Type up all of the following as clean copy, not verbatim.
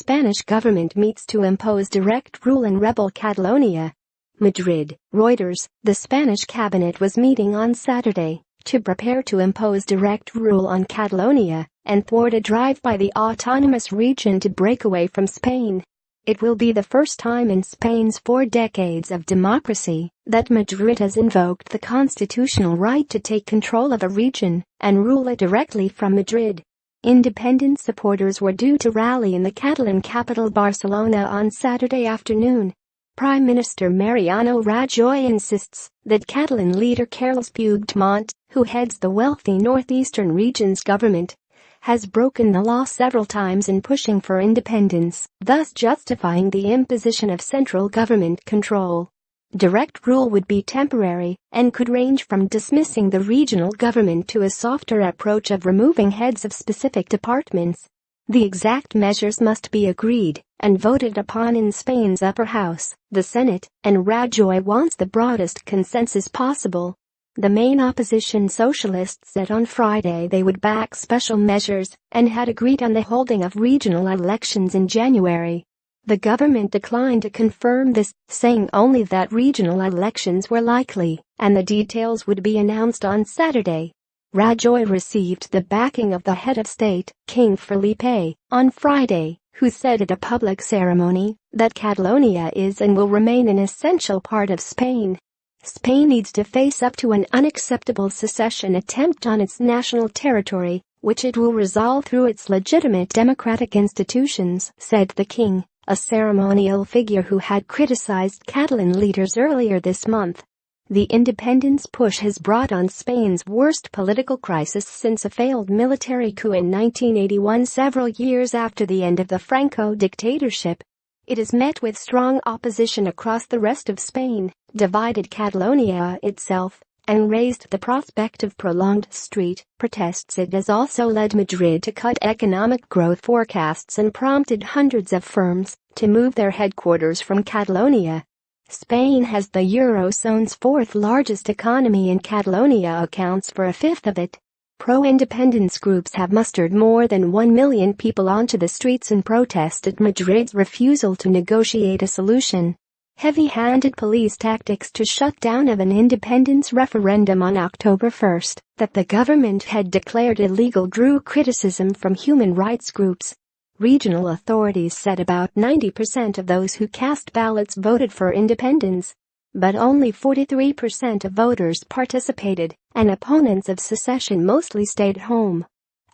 Spanish government meets to impose direct rule in rebel Catalonia. Madrid, Reuters. The Spanish cabinet was meeting on Saturday to prepare to impose direct rule on Catalonia and thwart a drive by the autonomous region to break away from Spain. It will be the first time in Spain's 4 decades of democracy that Madrid has invoked the constitutional right to take control of a region and rule it directly from Madrid. Independent supporters were due to rally in the Catalan capital Barcelona on Saturday afternoon. Prime Minister Mariano Rajoy insists that Catalan leader Carles Puigdemont, who heads the wealthy northeastern region's government, has broken the law several times in pushing for independence, thus justifying the imposition of central government control. Direct rule would be temporary and could range from dismissing the regional government to a softer approach of removing heads of specific departments. The exact measures must be agreed and voted upon in Spain's upper house, the Senate, and Rajoy wants the broadest consensus possible. The main opposition socialists said on Friday they would back special measures and had agreed on the holding of regional elections in January. The government declined to confirm this, saying only that regional elections were likely and the details would be announced on Saturday. Rajoy received the backing of the head of state, King Felipe, on Friday, who said at a public ceremony that Catalonia is and will remain an essential part of Spain. Spain needs to face up to an unacceptable secession attempt on its national territory, which it will resolve through its legitimate democratic institutions, said the king, a ceremonial figure who had criticized Catalan leaders earlier this month. The independence push has brought on Spain's worst political crisis since a failed military coup in 1981, several years after the end of the Franco dictatorship. It has met with strong opposition across the rest of Spain, divided Catalonia itself, and raised the prospect of prolonged street protests. It has also led Madrid to cut economic growth forecasts and prompted hundreds of firms to move their headquarters from Catalonia. Spain has the Eurozone's 4th largest economy, and Catalonia accounts for a fifth of it. Pro-independence groups have mustered more than 1 million people onto the streets in protest at Madrid's refusal to negotiate a solution. Heavy-handed police tactics to shut down of an independence referendum on October 1 that the government had declared illegal drew criticism from human rights groups. Regional authorities said about 90% of those who cast ballots voted for independence, but only 43% of voters participated, and opponents of secession mostly stayed home.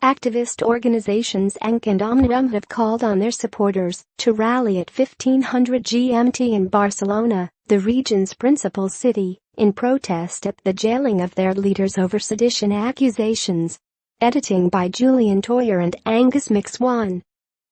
Activist organizations ENC and Omnium have called on their supporters to rally at 1500 GMT in Barcelona, the region's principal city, in protest at the jailing of their leaders over sedition accusations. Editing by Julian Toyer and Angus McSwan.